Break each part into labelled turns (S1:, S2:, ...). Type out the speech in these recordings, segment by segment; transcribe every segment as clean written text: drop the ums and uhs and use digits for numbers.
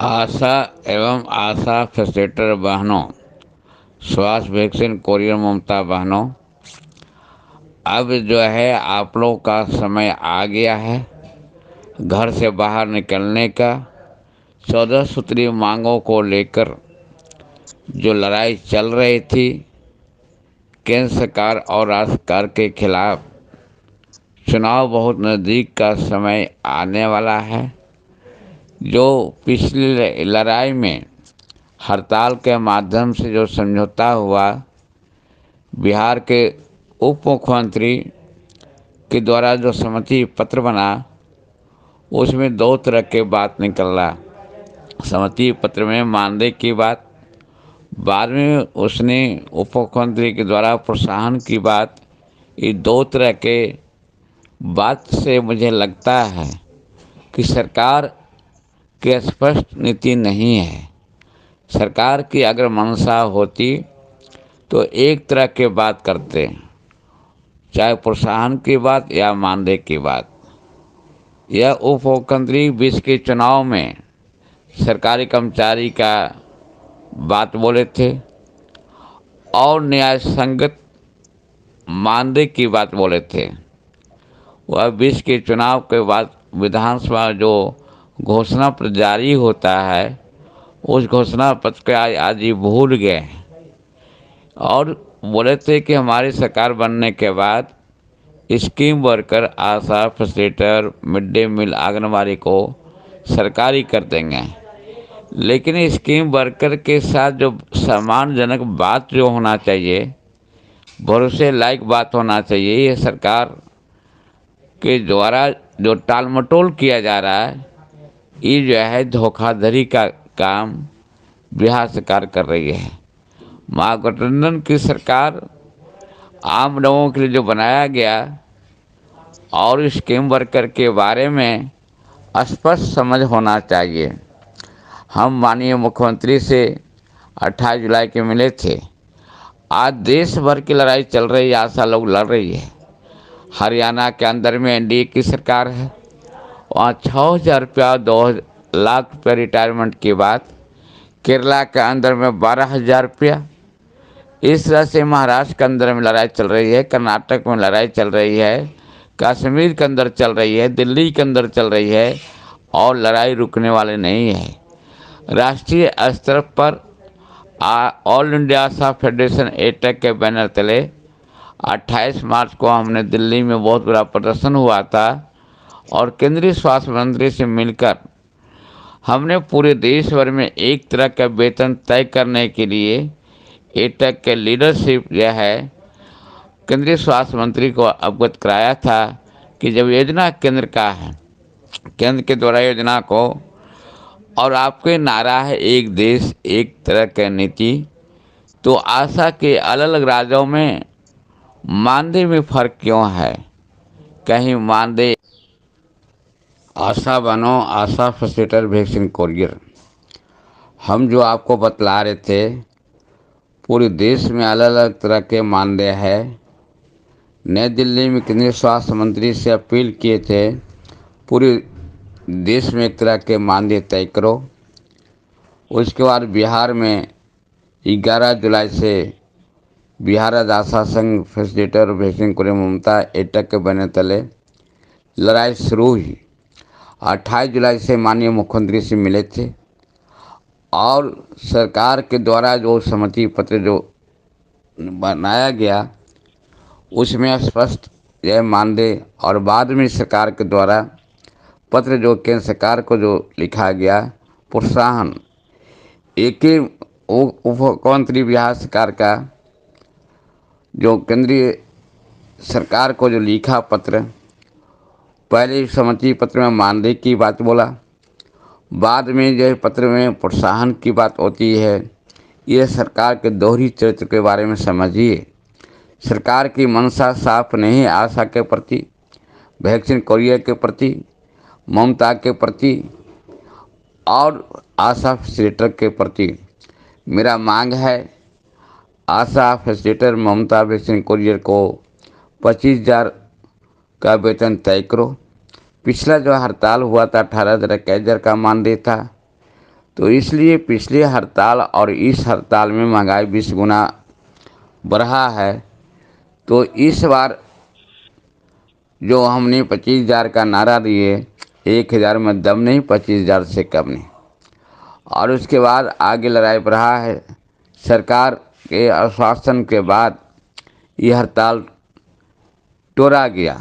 S1: आशा एवं आशा फैसिलिटेटर बहनों, स्वास्थ्य वैक्सीन कोरियर ममता बहनों, अब जो है आप लोग का समय आ गया है घर से बाहर निकलने का। 14 सूत्रीय मांगों को लेकर जो लड़ाई चल रही थी केंद्र सरकार और राज्य सरकार के खिलाफ, चुनाव बहुत नज़दीक का समय आने वाला है। जो पिछली लड़ाई में हड़ताल के माध्यम से जो समझौता हुआ, बिहार के उप मुख्यमंत्री के द्वारा जो सहमति पत्र बना, उसमें दो तरह के बात निकल रहा। सहमति पत्र में मानदेय की बात, बाद में उसने उप मुख्यमंत्री के द्वारा प्रोत्साहन की बात। ये दो तरह के बात से मुझे लगता है कि सरकार की स्पष्ट नीति नहीं है। सरकार की अगर मंशा होती तो एक तरह के बात करते, चाहे प्रोत्साहन की बात या मानदेय की बात। यह उप मुख्यमंत्री बीच के चुनाव में सरकारी कर्मचारी का बात बोले थे और न्याय संगत मानदेय की बात बोले थे। वह बीच के चुनाव के बाद विधानसभा जो घोषणा पत्र जारी होता है, उस घोषणा पत्र के आज ही भूल गए और बोले थे कि हमारी सरकार बनने के बाद scheme worker, ASHA facilitator, mid day meal, anganwadi को सरकारी कर देंगे। लेकिन स्कीम वर्कर के साथ जो सम्मानजनक बात जो होना चाहिए, भरोसे लायक बात होना चाहिए, ये सरकार के द्वारा जो टाल मटोल किया जा रहा है, ये जो है धोखाधड़ी का काम बिहार सरकार कर रही है। महागठबंधन की सरकार आम लोगों के लिए जो बनाया गया और स्कीम वर्कर के बारे में स्पष्ट समझ होना चाहिए। हम माननीय मुख्यमंत्री से 28 जुलाई के मिले थे। आज देश भर की लड़ाई चल रही है, आशा लोग लड़ रही है। हरियाणा के अंदर में एनडीए की सरकार है, वहाँ 6,000 रुपया, 2 लाख रुपया रिटायरमेंट की बात। केरला के अंदर में 12,000 रुपया। इस तरह से महाराष्ट्र के अंदर में लड़ाई चल रही है, कर्नाटक में लड़ाई चल रही है, कश्मीर के अंदर चल रही है, दिल्ली के अंदर चल रही है और लड़ाई रुकने वाले नहीं है। राष्ट्रीय स्तर पर ऑल इंडिया आशा फेडरेशन एटक के बैनर तले 28 मार्च को हमने दिल्ली में बहुत बड़ा प्रदर्शन हुआ था और केंद्रीय स्वास्थ्य मंत्री से मिलकर हमने पूरे देश भर में एक तरह का वेतन तय करने के लिए एटक के लीडरशिप जो है केंद्रीय स्वास्थ्य मंत्री को अवगत कराया था कि जब योजना केंद्र का है, केंद्र के द्वारा योजना को, और आपके नारा है एक देश एक तरह की नीति, तो आशा के अलग अलग राज्यों में मानदेय में फर्क क्यों है? कहीं मानदेय आशा बनो, आशा फैसिलिटेटर वैक्सीन कोरियर, हम जो आपको बतला रहे थे पूरे देश में अलग अलग तरह के मानदेय है। नई दिल्ली में केंद्रीय स्वास्थ्य मंत्री से अपील किए थे पूरे देश में एक तरह के मानदेय तय करो। उसके बाद बिहार में 11 जुलाई से बिहार राज्य आशा संघ फैसिलिटेटर वैक्सीन कोरियर ममता एटक के बने तले लड़ाई शुरू हुई। 28 जुलाई से माननीय मुख्यमंत्री से मिले थे और सरकार के द्वारा जो सहमति पत्र जो बनाया गया उसमें स्पष्ट यह मानदेय और बाद में सरकार के द्वारा पत्र जो केंद्र सरकार को जो लिखा गया प्रोत्साहन, एक ही उप मुख्यमंत्री बिहार सरकार का जो केंद्रीय सरकार को जो लिखा पत्र, पहले सहमति पत्र में मानदेय की बात बोला, बाद में जो पत्र में प्रोत्साहन की बात होती है। यह सरकार के दोहरी चरित्र के बारे में समझिए। सरकार की मंशा साफ नहीं है आशा के प्रति, वैक्सीन कोरियर के प्रति, ममता के प्रति और आशा फैसिलिटेटर के प्रति। मेरा मांग है आशा फैसिलिटेटर ममता वैक्सीन कोरियर को 25,000 का वेतन तय करो। पिछला जो हड़ताल हुआ था 18,000 का मानदेय था, तो इसलिए पिछली हड़ताल और इस हड़ताल में महंगाई 20 गुना बढ़ा है। तो इस बार जो हमने 25,000 का नारा दिए, 1,000 में दम नहीं, 25,000 से कम नहीं। और उसके बाद आगे लड़ाई बढ़ा है। सरकार के आश्वासन के बाद यह हड़ताल तोड़ा गया,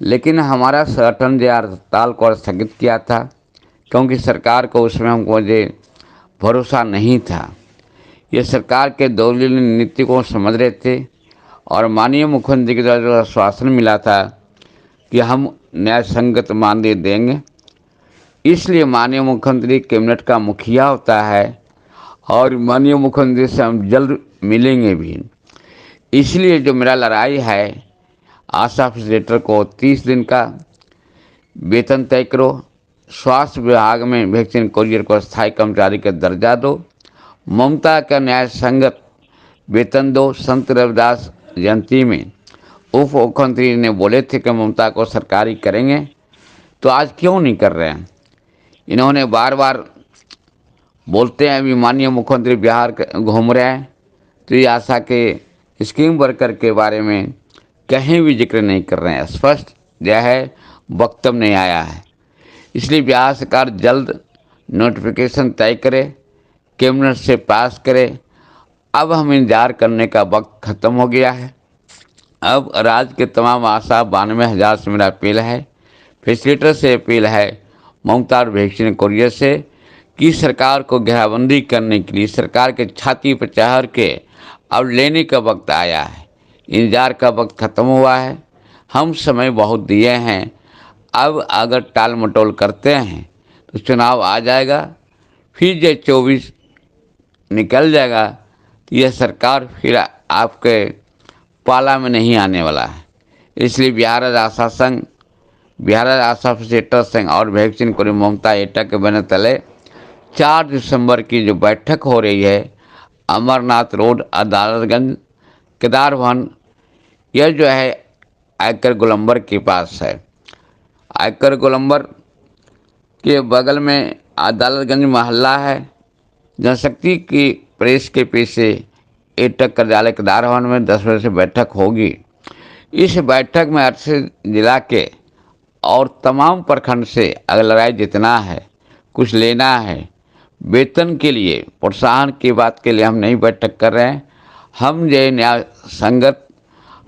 S1: लेकिन हमारा संगठन जो हड़ताल को स्थगित किया था, क्योंकि सरकार को उसमें हमको जो भरोसा नहीं था। ये सरकार के दलील नीति को समझ रहे थे और माननीय मुख्यमंत्री के द्वारा जो आश्वासन मिला था कि हम न्याय संगत मानदेय देंगे, इसलिए माननीय मुख्यमंत्री कैबिनेट का मुखिया होता है और माननीय मुख्यमंत्री से हम जल्द मिलेंगे भी। इसलिए जो मेरा लड़ाई है, आशा फैसिलिटेटर को 30 दिन का वेतन तय करो, स्वास्थ्य विभाग में वैक्सीन कोरियर को स्थायी कर्मचारी का दर्जा दो, ममता का न्याय संगत वेतन दो। संत रविदास जयंती में उप मुख्यमंत्री ने बोले थे कि ममता को सरकारी करेंगे, तो आज क्यों नहीं कर रहे हैं? इन्होंने बार बार बोलते हैं, अभी माननीय मुख्यमंत्री बिहार घूम रहे हैं, तो ये आशा के स्कीम वर्कर के बारे में कहीं भी जिक्र नहीं कर रहे हैं। स्पष्ट जो है वक्तव्य नहीं आया है। इसलिए बिहार सरकार जल्द नोटिफिकेशन तय करे, कैबिनेट से पास करे। अब हम इंतजार करने का वक्त ख़त्म हो गया है। अब राज्य के तमाम आशा 92,000 से मेरा अपील है, फैसिलिटेटर से अपील है, ममता और वैक्सीन कोरियर से, कि सरकार को घेराबंदी करने के लिए सरकार के छाती पर चढ़ के अब लेने का वक्त आया है। इंतजार का वक्त ख़त्म हुआ है। हम समय बहुत दिए हैं। अब अगर टाल मटोल करते हैं तो चुनाव आ जाएगा, फिर जब 24 निकल जाएगा तो यह सरकार फिर आपके पाला में नहीं आने वाला है। इसलिए बिहार राज्य आशा संघ, बिहार राज्य आशा फैसिलिटेटर संघ और वैक्सीन कोरियर ममता एटा के बैनर तले 4 दिसंबर की जो बैठक हो रही है अमरनाथ रोड, अदालतगंज, केदार भवन, यह जो है आयकर गोलंबर के पास है। आयकर गोलंबर के बगल में अदालतगंज मोहल्ला है। जनशक्ति की प्रेस के पीछे एटक कार्यालय केदार भवन में 10 बजे से बैठक होगी। इस बैठक में 38 जिला के और तमाम प्रखंड से अगर लड़ाई जितना है, कुछ लेना है, वेतन के लिए, प्रोत्साहन की बात के लिए हम नहीं बैठक कर रहे हैं। हम जो न्याय संगत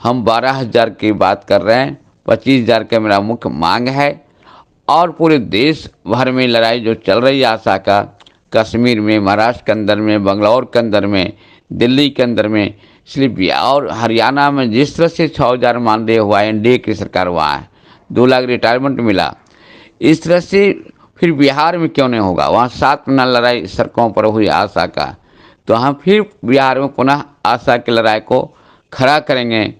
S1: हम 12,000 की बात कर रहे हैं। 25,000 का मेरा मुख्य मांग है। और पूरे देश भर में लड़ाई जो चल रही है आशा का, कश्मीर में, महाराष्ट्र के अंदर में, बंगलौर के अंदर में, दिल्ली के अंदर में, इसलिए और हरियाणा में जिस तरह से 6,000 मानदेय हुआ, एनडीए की सरकार हुआ है, 2 लाख रिटायरमेंट मिला, इस तरह से फिर बिहार में क्यों नहीं होगा? वहाँ 7 महीना लड़ाई सड़कों पर हुई आशा का, तो हम फिर बिहार में पुनः आशा की लड़ाई को खड़ा करेंगे।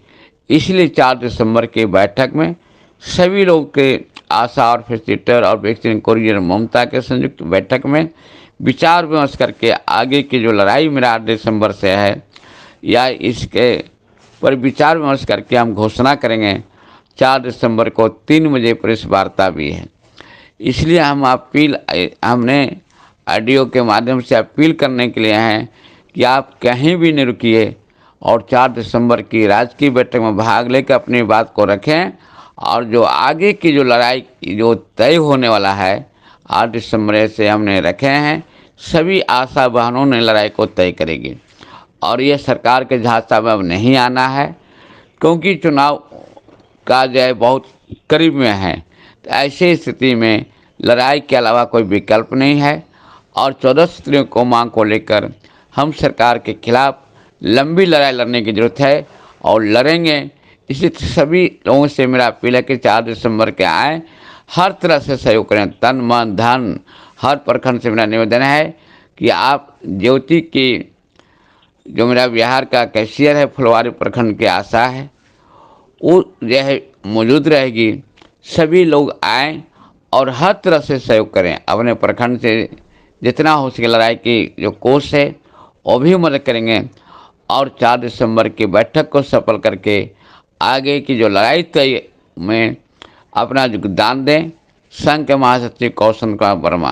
S1: इसलिए 4 दिसंबर की बैठक में सभी लोग के आशा और फैसिलिटेटर और वैक्सीन कोरियर ममता के संयुक्त बैठक में विचार विमर्श करके आगे की जो लड़ाई मेरा 8 दिसंबर से है, या इसके पर विचार विमर्श करके हम घोषणा करेंगे। 4 दिसंबर को 3 बजे प्रेस वार्ता भी है। इसलिए हमने ऑडियो के माध्यम से अपील करने के लिए हैं कि आप कहीं भी नहीं रुकिए और 4 दिसंबर की राजकीय बैठक में भाग लेकर अपनी बात को रखें। और जो आगे की जो लड़ाई जो तय होने वाला है 8 दिसंबर से हमने रखे हैं, सभी आशा बहनों ने लड़ाई को तय करेगी। और ये सरकार के झांसा में अब नहीं आना है, क्योंकि चुनाव का जो है बहुत करीब में है। तो ऐसी स्थिति में लड़ाई के अलावा कोई विकल्प नहीं है। और 14 सूत्रियों को मांग को लेकर हम सरकार के खिलाफ लंबी लड़ाई लड़ने की जरूरत है और लड़ेंगे। इसलिए सभी लोगों से मेरा अपील है कि 4 दिसंबर के आएँ, हर तरह से सहयोग करें, तन मन धन। हर प्रखंड से मेरा निवेदन है कि आप ज्योति की जो मेरा बिहार का कैशियर है, फुलवारी प्रखंड की आशा है, वो जो है मौजूद रहेगी। सभी लोग आएँ और हर तरह से सहयोग करें। अपने प्रखंड से जितना हो सके लड़ाई की जो कोशिश है वो भी मदद करेंगे। और 4 दिसंबर की बैठक को सफल करके आगे की जो लड़ाई तय में अपना योगदान दें। संघ के महासचिव कौशल कुमार वर्मा।